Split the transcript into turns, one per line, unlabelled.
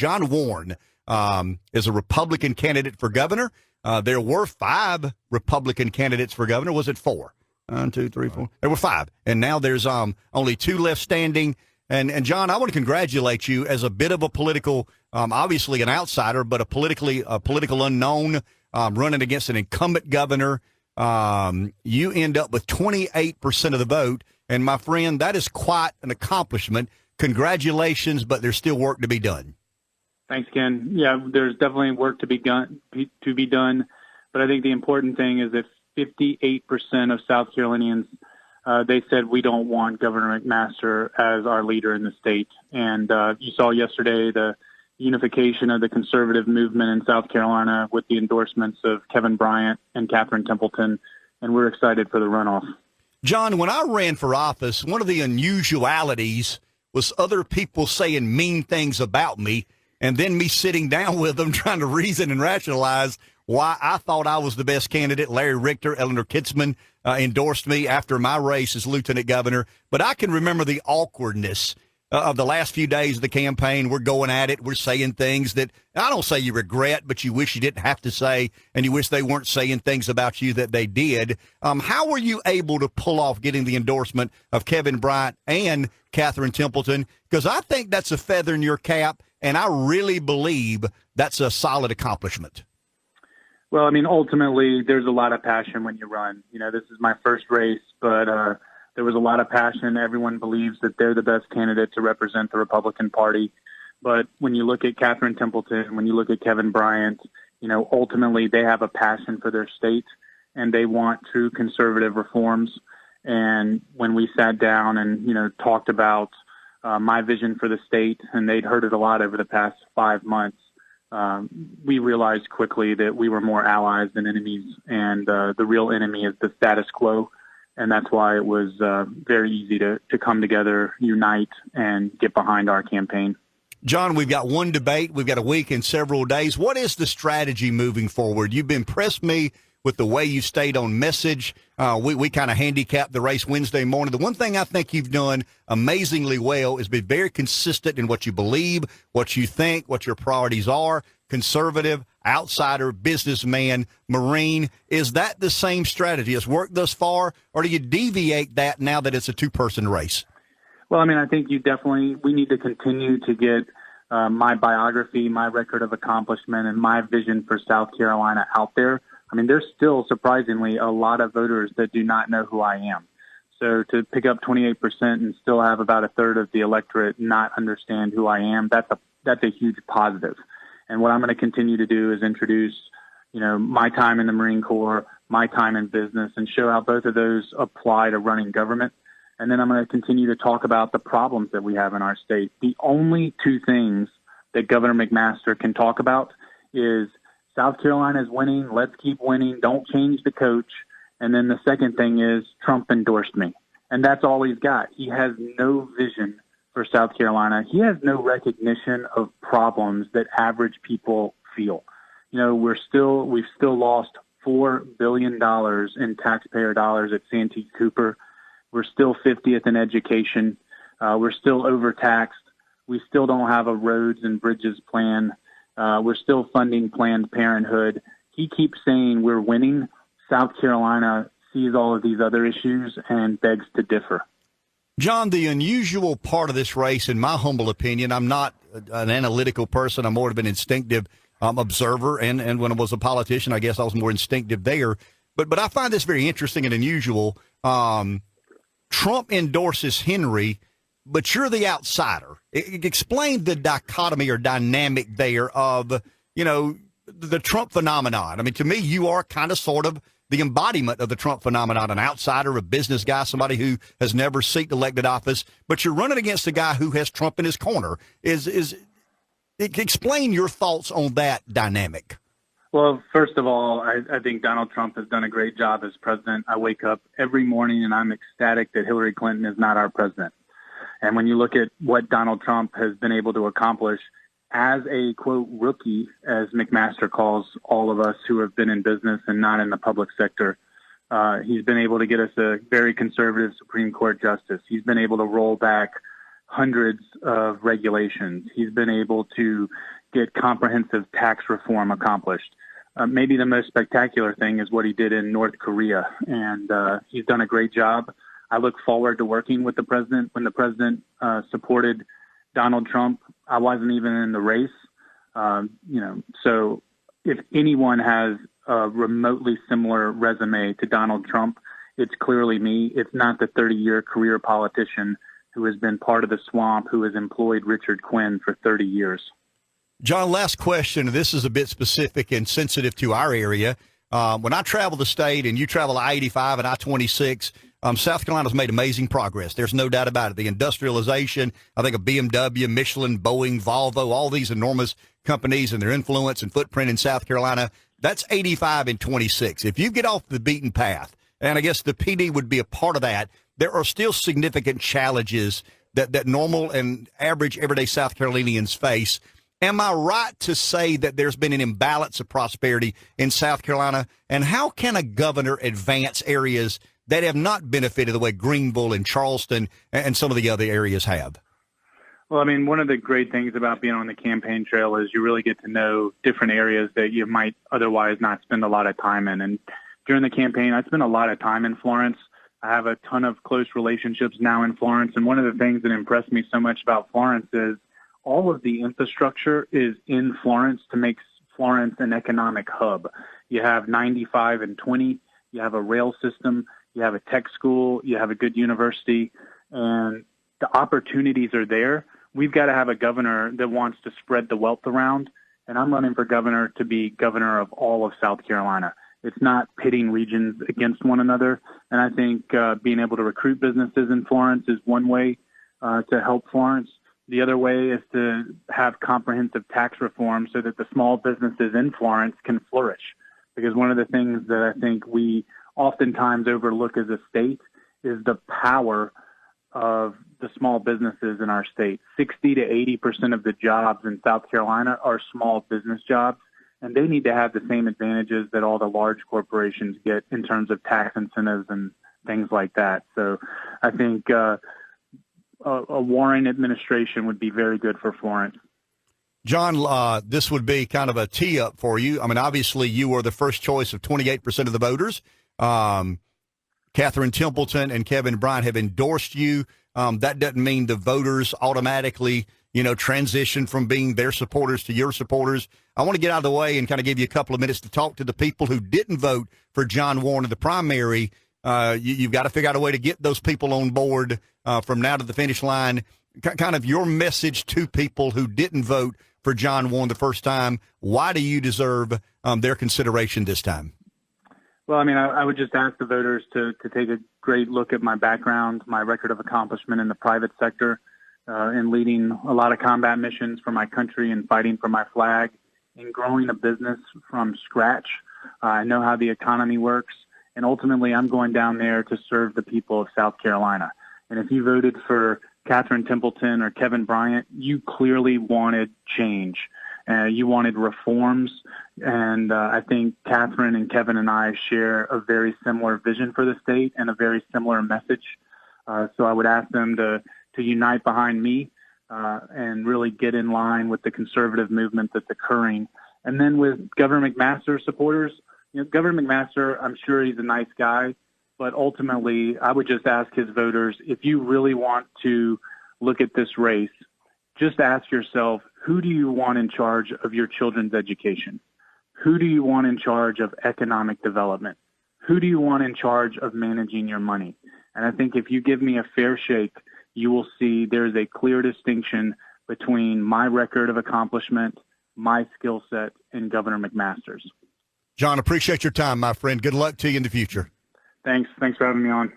John Warren is a Republican candidate for governor. There were 5 Republican candidates for governor. Was it 4? 1, 2, 3, 4. There were 5. And now there's only 2 left standing. And John, I want to congratulate you as a bit of a political, obviously an outsider, but a political unknown running against an incumbent governor. You end up with 28% of the vote. And, my friend, that is quite an accomplishment. Congratulations, but there's still work to be done.
Thanks, Ken. Yeah, there's definitely work to be done. But I think the important thing is that 58% of South Carolinians, they said we don't want Governor McMaster as our leader in the state. And you saw yesterday the unification of the conservative movement in South Carolina with the endorsements of Kevin Bryant and Catherine Templeton, and we're excited for the runoff.
John, when I ran for office, one of the unusualities was other people saying mean things about me, and then me sitting down with them trying to reason and rationalize why I thought I was the best candidate. Larry Richter, Eleanor Kitzman endorsed me after my race as lieutenant governor. But I can remember the awkwardness of the last few days of the campaign. We're going at it. We're saying things that I don't say you regret, but you wish you didn't have to say, and you wish they weren't saying things about you that they did. How were you able to pull off getting the endorsement of Kevin Bryant and Catherine Templeton? Because I think that's a feather in your cap, and I really believe that's a solid accomplishment.
Well, I mean, ultimately, there's a lot of passion when you run. You know, this is my first race, but there was a lot of passion. Everyone believes that they're the best candidate to represent the Republican Party. But when you look at Catherine Templeton, when you look at Kevin Bryant, you know, ultimately they have a passion for their state and they want true conservative reforms. And when we sat down and, you know, talked about my vision for the state, and they'd heard it a lot over the past 5 months, we realized quickly that we were more allies than enemies, and the real enemy is the status quo. And that's why it was very easy to come together, unite, and get behind our campaign.
John, we've got one debate. We've got a week and several days. What is the strategy moving forward? You've impressed me with the way you stayed on message. We kind of handicapped the race Wednesday morning. The one thing I think you've done amazingly well is be very consistent in what you believe, what you think, what your priorities are. Conservative, outsider, businessman, Marine. Is that the same strategy? Has worked thus far, or do you deviate that now that it's a 2-person race?
Well, I mean, I think we need to continue to get my biography, my record of accomplishment, and my vision for South Carolina out there. I mean, there's still surprisingly a lot of voters that do not know who I am. So to pick up 28% and still have about a third of the electorate not understand who I am, that's a huge positive. And what I'm going to continue to do is introduce, you know, my time in the Marine Corps, my time in business, and show how both of those apply to running government. And then I'm going to continue to talk about the problems that we have in our state. The only 2 things that Governor McMaster can talk about is South Carolina is winning, let's keep winning, don't change the coach. And then the second thing is Trump endorsed me. And that's all he's got. He has no vision for South Carolina. He has no recognition of problems that average people feel. You know, we've still lost $4 billion in taxpayer dollars at Santee Cooper. We're still 50th in education. We're still overtaxed. We still don't have a roads and bridges plan. We're still funding Planned Parenthood. He keeps saying we're winning. South Carolina sees all of these other issues and begs to differ.
John, the unusual part of this race, in my humble opinion, I'm not an analytical person. I'm more of an instinctive observer. And when I was a politician, I guess I was more instinctive there. But I find this very interesting and unusual. Trump endorses Henry, but you're the outsider. Explain the dichotomy or dynamic there of, you know, the Trump phenomenon. I mean, to me, you are kind of sort of the embodiment of the Trump phenomenon, an outsider, a business guy, somebody who has never sought elected office, but you're running against a guy who has Trump in his corner. Explain your thoughts on that dynamic.
Well, first of all, I think Donald Trump has done a great job as president. I wake up every morning and I'm ecstatic that Hillary Clinton is not our president. And when you look at what Donald Trump has been able to accomplish as a, quote, rookie, as McMaster calls all of us who have been in business and not in the public sector, he's been able to get us a very conservative Supreme Court justice. He's been able to roll back hundreds of regulations. He's been able to get comprehensive tax reform accomplished. Maybe the most spectacular thing is what he did in North Korea, and he's done a great job. I look forward to working with the president. When the president supported Donald Trump, I wasn't even in the race. So if anyone has a remotely similar resume to Donald Trump, it's clearly me. It's not the 30-year career politician who has been part of the swamp, who has employed Richard Quinn for 30 years.
John, last question. This is a bit specific and sensitive to our area. When I travel the state and you travel I-85 and I-26, South Carolina's made amazing progress. There's no doubt about it. The industrialization, I think of BMW, Michelin, Boeing, Volvo, all these enormous companies and their influence and footprint in South Carolina, that's 85 and 26. If you get off the beaten path, and I guess the PD would be a part of that, there are still significant challenges that normal and average everyday South Carolinians face. Am I right to say that there's been an imbalance of prosperity in South Carolina? And how can a governor advance areas that have not benefited the way Greenville and Charleston and some of the other areas have?
Well, I mean, one of the great things about being on the campaign trail is you really get to know different areas that you might otherwise not spend a lot of time in. And during the campaign, I spent a lot of time in Florence. I have a ton of close relationships now in Florence. And one of the things that impressed me so much about Florence is all of the infrastructure is in Florence to make Florence an economic hub. You have 95 and 20, you have a rail system, you have a tech school, you have a good university, and the opportunities are there. We've got to have a governor that wants to spread the wealth around, and I'm running for governor to be governor of all of South Carolina. It's not pitting regions against one another, and I think being able to recruit businesses in Florence is one way to help Florence. The other way is to have comprehensive tax reform so that the small businesses in Florence can flourish. Because one of the things that I think we oftentimes overlook as a state is the power of the small businesses in our state. 60 to 80% of the jobs in South Carolina are small business jobs, and they need to have the same advantages that all the large corporations get in terms of tax incentives and things like that. So I think a Warren administration would be very good for Florence.
John, this would be kind of a tee-up for you. I mean, obviously, you were the first choice of 28% of the voters. Catherine Templeton and Kevin Bryant have endorsed you. That doesn't mean the voters automatically, transition from being their supporters to your supporters. I want to get out of the way and kind of give you a couple of minutes to talk to the people who didn't vote for John Warren in the primary. You've got to figure out a way to get those people on board from now to the finish line. Kind of your message to people who didn't vote for John Warren the first time. Why do you deserve their consideration this time?
Well, I mean, I would just ask the voters to take a great look at my background, my record of accomplishment in the private sector, in leading a lot of combat missions for my country and fighting for my flag, in growing a business from scratch. I know how the economy works. And ultimately, I'm going down there to serve the people of South Carolina. And if you voted for Catherine Templeton or Kevin Bryant, you clearly wanted change. You wanted reforms. And I think Catherine and Kevin and I share a very similar vision for the state and a very similar message. So I would ask them to unite behind me and really get in line with the conservative movement that's occurring. And then with Governor McMaster supporters, Governor McMaster, I'm sure he's a nice guy, but ultimately I would just ask his voters, if you really want to look at this race, just ask yourself, who do you want in charge of your children's education? Who do you want in charge of economic development? Who do you want in charge of managing your money? And I think if you give me a fair shake, you will see there's a clear distinction between my record of accomplishment, my skill set, and Governor McMaster's.
John, appreciate your time, my friend. Good luck to you in the future.
Thanks for having me on.